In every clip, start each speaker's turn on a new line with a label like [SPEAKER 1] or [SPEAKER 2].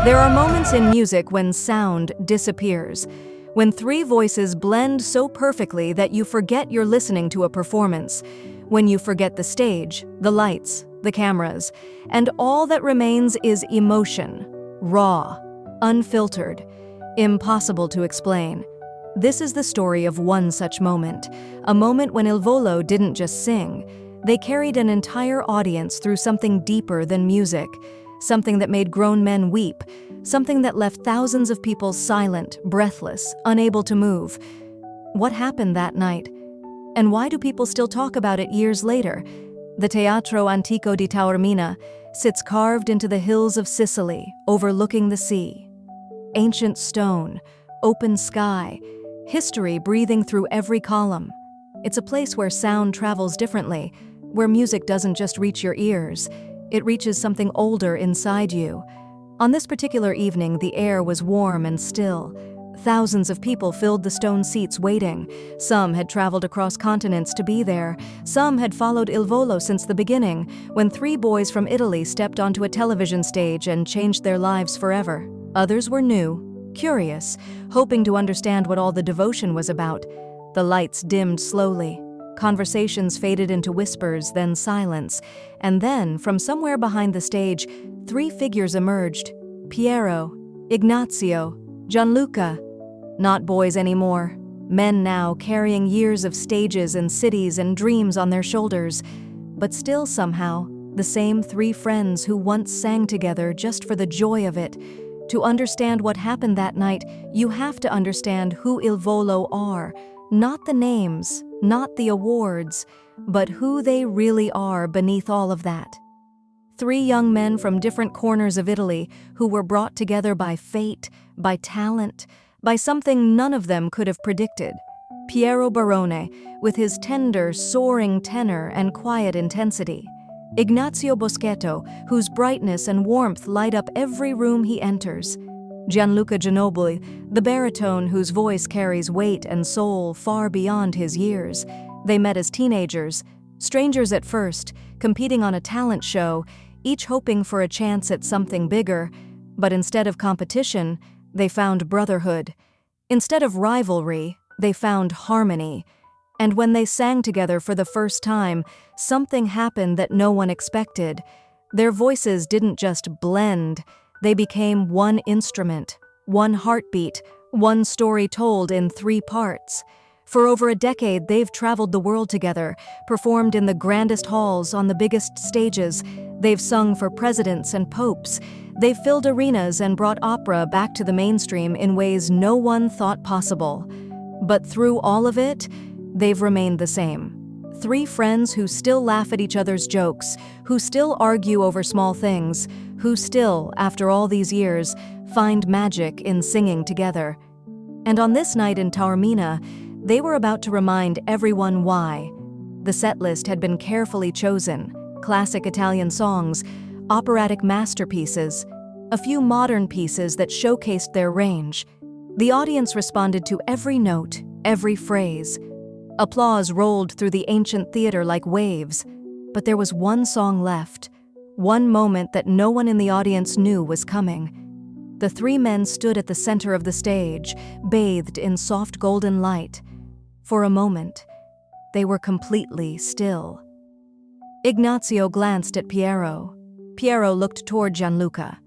[SPEAKER 1] There are moments in music when sound disappears, when three voices blend so perfectly that you forget you're listening to a performance, when you forget the stage, the lights, the cameras, and all that remains is emotion, raw, unfiltered, impossible to explain. This is the story of one such moment, a moment when Il Volo didn't just sing. They carried an entire audience through something deeper than music, something that made grown men weep, something that left thousands of people silent, breathless, unable to move. What happened that night? And why do people still talk about it years later? The Teatro Antico di Taormina sits carved into the hills of Sicily, overlooking the sea. Ancient stone, open sky, history breathing through every column. It's a place where sound travels differently, where music doesn't just reach your ears, it reaches something older inside you. On this particular evening, the air was warm and still. Thousands of people filled the stone seats waiting. Some had traveled across continents to be there. Some had followed Il Volo since the beginning, when three boys from Italy stepped onto a television stage and changed their lives forever. Others were new, curious, hoping to understand what all the devotion was about. The lights dimmed slowly. Conversations faded into whispers, then silence. And then, from somewhere behind the stage, three figures emerged: Piero, Ignazio, Gianluca. Not boys anymore. Men now, carrying years of stages and cities and dreams on their shoulders. But still somehow, the same three friends who once sang together just for the joy of it. To understand what happened that night, you have to understand who Il Volo are. Not the names, not the awards, but who they really are beneath all of that. Three young men from different corners of Italy who were brought together by fate, by talent, by something none of them could have predicted. Piero Barone, with his tender, soaring tenor and quiet intensity. Ignazio Boschetto, whose brightness and warmth light up every room he enters. Gianluca Ginobili, the baritone whose voice carries weight and soul far beyond his years. They met as teenagers, strangers at first, competing on a talent show, each hoping for a chance at something bigger. But instead of competition, they found brotherhood. Instead of rivalry, they found harmony. And when they sang together for the first time, something happened that no one expected. Their voices didn't just blend, they became one instrument, one heartbeat, one story told in three parts. For over a decade, they've traveled the world together, performed in the grandest halls on the biggest stages. They've sung for presidents and popes. They've filled arenas and brought opera back to the mainstream in ways no one thought possible. But through all of it, they've remained the same. Three friends who still laugh at each other's jokes, who still argue over small things, who still, after all these years, find magic in singing together. And on this night in Taormina, they were about to remind everyone why. The set list had been carefully chosen: classic Italian songs, operatic masterpieces, a few modern pieces that showcased their range. The audience responded to every note, every phrase. Applause rolled through the ancient theater like waves, but there was one song left, one moment that no one in the audience knew was coming. The three men stood at the center of the stage, bathed in soft golden light. For a moment, they were completely still. Ignazio glanced at Piero. Piero looked toward Gianluca.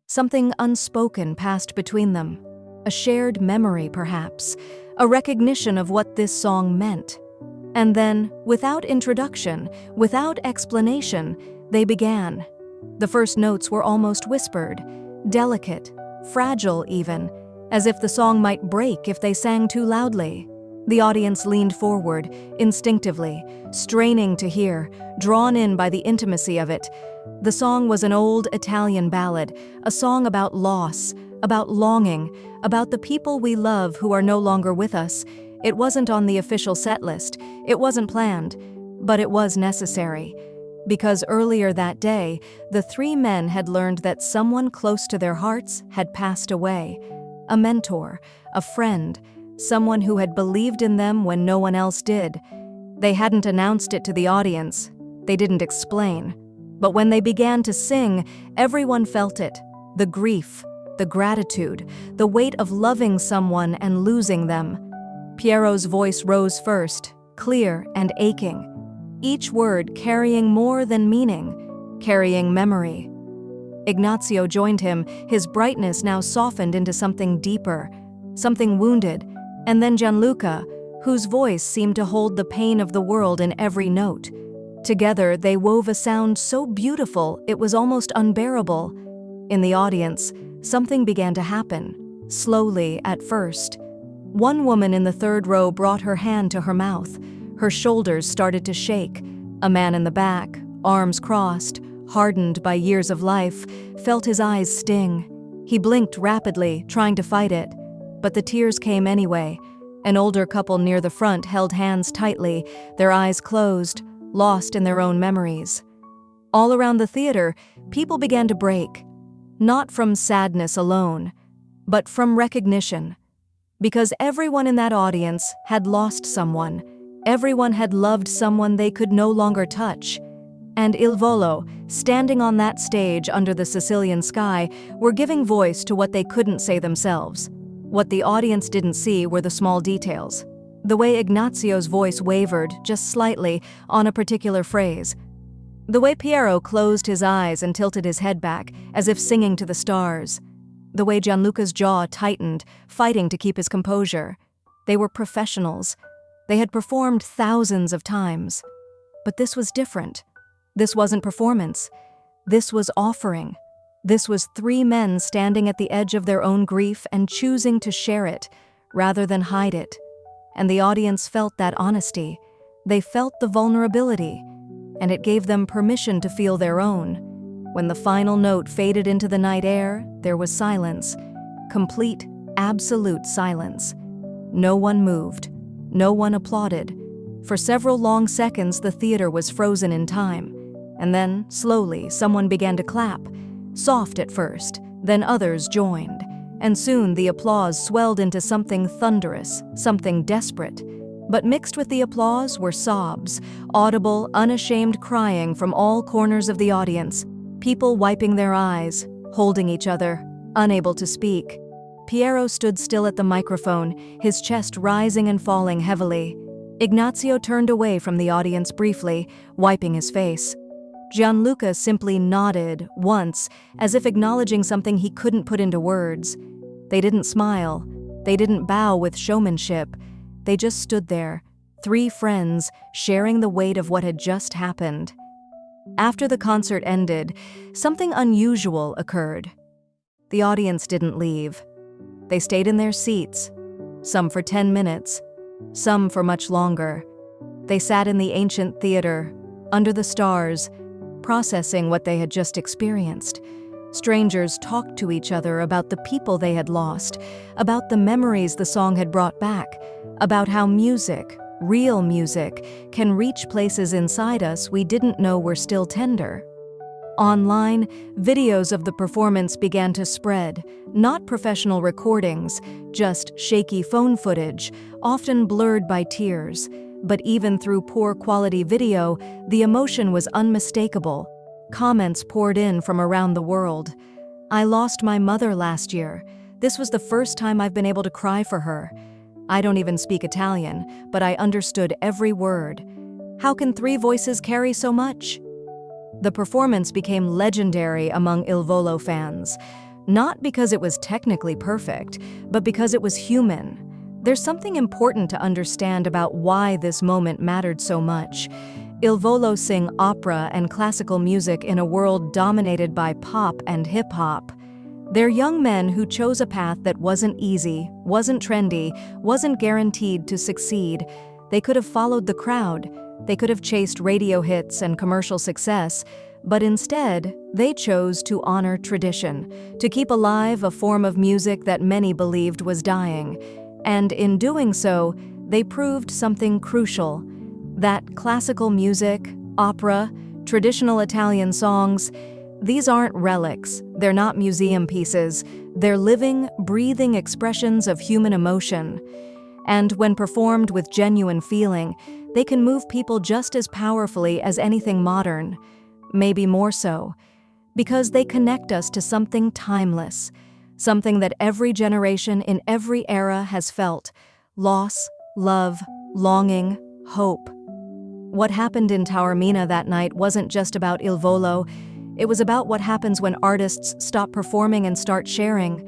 [SPEAKER 1] Something unspoken passed between them, a shared memory perhaps, a recognition of what this song meant. And then, without introduction, without explanation, they began. The first notes were almost whispered, delicate, fragile even, as if the song might break if they sang too loudly. The audience leaned forward, instinctively, straining to hear, drawn in by the intimacy of it. The song was an old Italian ballad, a song about loss, about longing, about the people we love who are no longer with us. It wasn't on the official set list, it wasn't planned, but it was necessary. Because earlier that day, the three men had learned that someone close to their hearts had passed away. A mentor, a friend, someone who had believed in them when no one else did. They hadn't announced it to the audience, they didn't explain. But when they began to sing, everyone felt it. The grief, the gratitude, the weight of loving someone and losing them. Piero's voice rose first, clear and aching, each word carrying more than meaning, carrying memory. Ignazio joined him, his brightness now softened into something deeper, something wounded, and then Gianluca, whose voice seemed to hold the pain of the world in every note. Together, they wove a sound so beautiful it was almost unbearable. In the audience, something began to happen, slowly at first. One woman in the third row brought her hand to her mouth. Her shoulders started to shake. A man in the back, arms crossed, hardened by years of life, felt his eyes sting. He blinked rapidly, trying to fight it. But the tears came anyway. An older couple near the front held hands tightly, their eyes closed, lost in their own memories. All around the theater, people began to break, not from sadness alone, but from recognition. Because everyone in that audience had lost someone, everyone had loved someone they could no longer touch. And Il Volo, standing on that stage under the Sicilian sky, were giving voice to what they couldn't say themselves. What the audience didn't see were the small details. The way Ignazio's voice wavered, just slightly, on a particular phrase. The way Piero closed his eyes and tilted his head back, as if singing to the stars. The way Gianluca's jaw tightened, fighting to keep his composure. They were professionals. They had performed thousands of times. But this was different. This wasn't performance. This was offering. This was three men standing at the edge of their own grief and choosing to share it, rather than hide it. And the audience felt that honesty. They felt the vulnerability, and it gave them permission to feel their own. When the final note faded into the night air, there was silence. Complete, absolute silence. No one moved. No one applauded. For several long seconds, the theater was frozen in time. And then, slowly, someone began to clap. Soft at first, then others joined. And soon the applause swelled into something thunderous, something desperate. But mixed with the applause were sobs, audible, unashamed crying from all corners of the audience, people wiping their eyes, holding each other, unable to speak. Piero stood still at the microphone, his chest rising and falling heavily. Ignazio turned away from the audience briefly, wiping his face. Gianluca simply nodded, once, as if acknowledging something he couldn't put into words. They didn't smile. They didn't bow with showmanship. They just stood there, three friends, sharing the weight of what had just happened. After the concert ended, something unusual occurred. The audience didn't leave. They stayed in their seats, some for 10 minutes, some for much longer. They sat in the ancient theater, under the stars, processing what they had just experienced. Strangers talked to each other about the people they had lost, about the memories the song had brought back, about how music, real music, can reach places inside us we didn't know were still tender. Online, videos of the performance began to spread, not professional recordings, just shaky phone footage, often blurred by tears. But even through poor quality video, the emotion was unmistakable. Comments poured in from around the world. "I lost my mother last year. This was the first time I've been able to cry for her. I don't even speak Italian, but I understood every word. How can three voices carry so much?" The performance became legendary among Il Volo fans, not because it was technically perfect, but because it was human. There's something important to understand about why this moment mattered so much. Il Volo sing opera and classical music in a world dominated by pop and hip-hop. They're young men who chose a path that wasn't easy, wasn't trendy, wasn't guaranteed to succeed. They could have followed the crowd. They could have chased radio hits and commercial success. But instead, they chose to honor tradition, to keep alive a form of music that many believed was dying. And in doing so, they proved something crucial. That classical music, opera, traditional Italian songs, these aren't relics, they're not museum pieces, they're living, breathing expressions of human emotion. And when performed with genuine feeling, they can move people just as powerfully as anything modern, maybe more so, because they connect us to something timeless, something that every generation in every era has felt: loss, love, longing, hope. What happened in Taormina that night wasn't just about Il Volo, it was about what happens when artists stop performing and start sharing,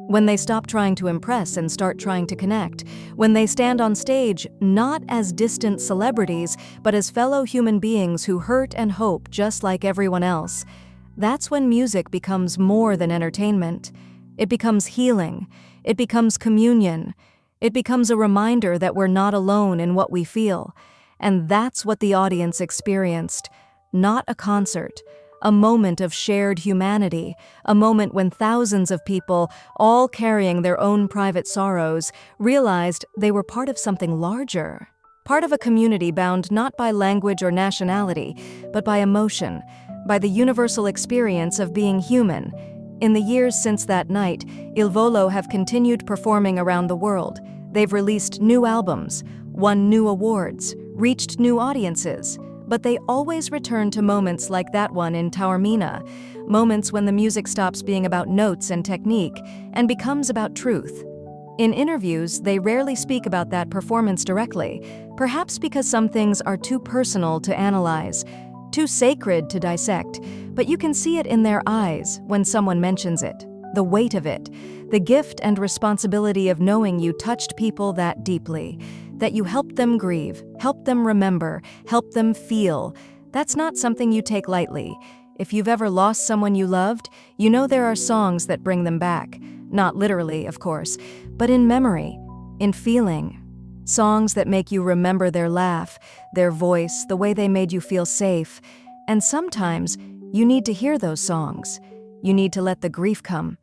[SPEAKER 1] when they stop trying to impress and start trying to connect, when they stand on stage not as distant celebrities, but as fellow human beings who hurt and hope just like everyone else. That's when music becomes more than entertainment. It becomes healing. It becomes communion. It becomes a reminder that we're not alone in what we feel. And that's what the audience experienced. Not a concert, a moment of shared humanity, a moment when thousands of people, all carrying their own private sorrows, realized they were part of something larger. Part of a community bound not by language or nationality, but by emotion, by the universal experience of being human. In the years since that night, Il Volo have continued performing around the world. They've released new albums, won new awards, reached new audiences, but they always return to moments like that one in Taormina, moments when the music stops being about notes and technique and becomes about truth. In interviews, they rarely speak about that performance directly, perhaps because some things are too personal to analyze, too sacred to dissect, but you can see it in their eyes when someone mentions it, the weight of it, the gift and responsibility of knowing you touched people that deeply, that you helped them grieve, helped them remember, helped them feel. That's not something you take lightly. If you've ever lost someone you loved, you know there are songs that bring them back. Not literally, of course, but in memory, in feeling. Songs that make you remember their laugh, their voice, the way they made you feel safe. And sometimes, you need to hear those songs. You need to let the grief come.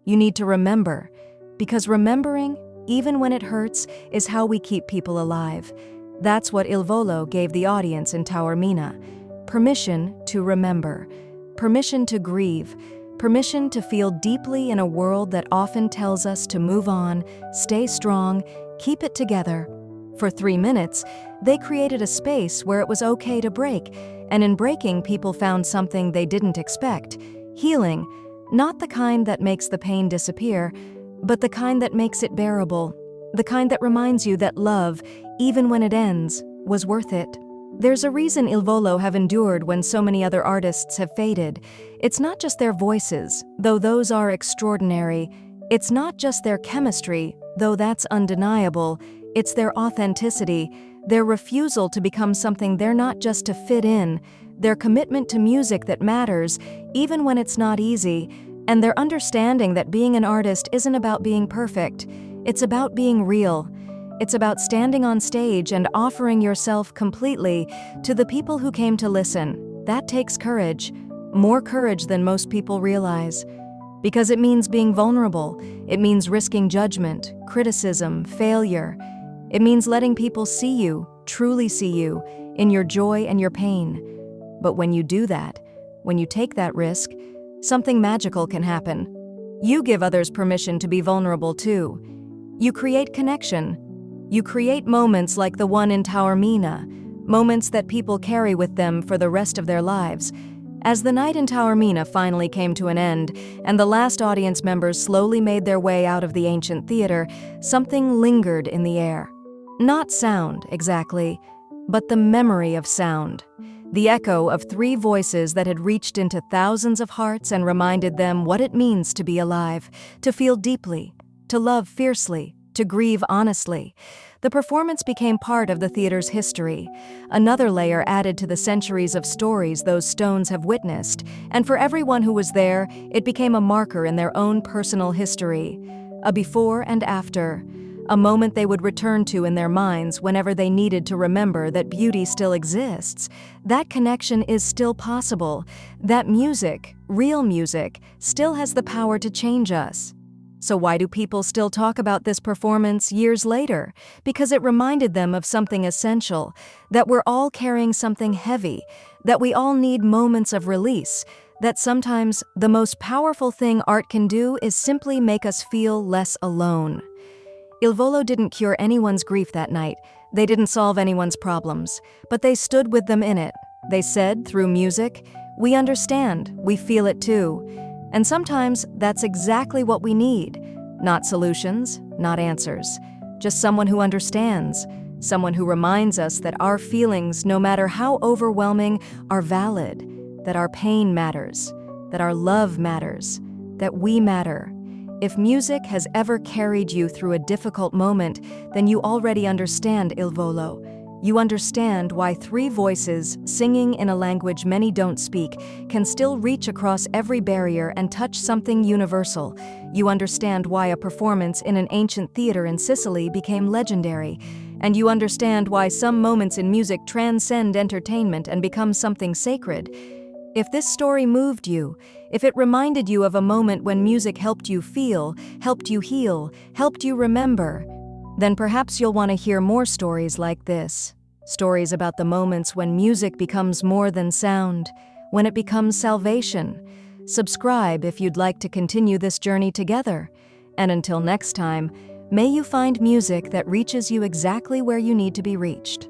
[SPEAKER 1] You need to remember. Because remembering, even when it hurts, is how we keep people alive. That's what Il Volo gave the audience in Taormina. Permission to remember. Permission to grieve. Permission to feel deeply in a world that often tells us to move on, stay strong, keep it together. For 3 minutes, they created a space where it was okay to break, and in breaking, people found something they didn't expect. Healing, not the kind that makes the pain disappear, but the kind that makes it bearable, the kind that reminds you that love, even when it ends, was worth it. There's a reason Il Volo have endured when so many other artists have faded. It's not just their voices, though those are extraordinary. It's not just their chemistry, though that's undeniable. It's their authenticity, their refusal to become something they're not just to fit in, their commitment to music that matters, even when it's not easy, and their understanding that being an artist isn't about being perfect. It's about being real. It's about standing on stage and offering yourself completely to the people who came to listen. That takes courage, more courage than most people realize. Because it means being vulnerable. It means risking judgment, criticism, failure. It means letting people see you, truly see you, in your joy and your pain. But when you do that, when you take that risk, something magical can happen. You give others permission to be vulnerable too. You create connection. You create moments like the one in Taormina, moments that people carry with them for the rest of their lives. As the night in Taormina finally came to an end, and the last audience members slowly made their way out of the ancient theater, something lingered in the air. Not sound, exactly, but the memory of sound. The echo of 3 voices that had reached into thousands of hearts and reminded them what it means to be alive, to feel deeply, to love fiercely, to grieve honestly. The performance became part of the theater's history, another layer added to the centuries of stories those stones have witnessed, and for everyone who was there, it became a marker in their own personal history, a before and after, a moment they would return to in their minds whenever they needed to remember that beauty still exists, that connection is still possible, that music, real music, still has the power to change us. So why do people still talk about this performance years later? Because it reminded them of something essential, that we're all carrying something heavy, that we all need moments of release, that sometimes the most powerful thing art can do is simply make us feel less alone. Il Volo didn't cure anyone's grief that night. They didn't solve anyone's problems, but they stood with them in it. They said, through music, "We understand, we feel it too." And sometimes that's exactly what we need. Not solutions, not answers. Just someone who understands. Someone who reminds us that our feelings, no matter how overwhelming, are valid. That our pain matters. That our love matters. That we matter. If music has ever carried you through a difficult moment, then you already understand Il Volo. You understand why three voices, singing in a language many don't speak, can still reach across every barrier and touch something universal. You understand why a performance in an ancient theater in Sicily became legendary. And you understand why some moments in music transcend entertainment and become something sacred. If this story moved you, if it reminded you of a moment when music helped you feel, helped you heal, helped you remember, then perhaps you'll want to hear more stories like this. Stories about the moments when music becomes more than sound, when it becomes salvation. Subscribe if you'd like to continue this journey together. And until next time, may you find music that reaches you exactly where you need to be reached.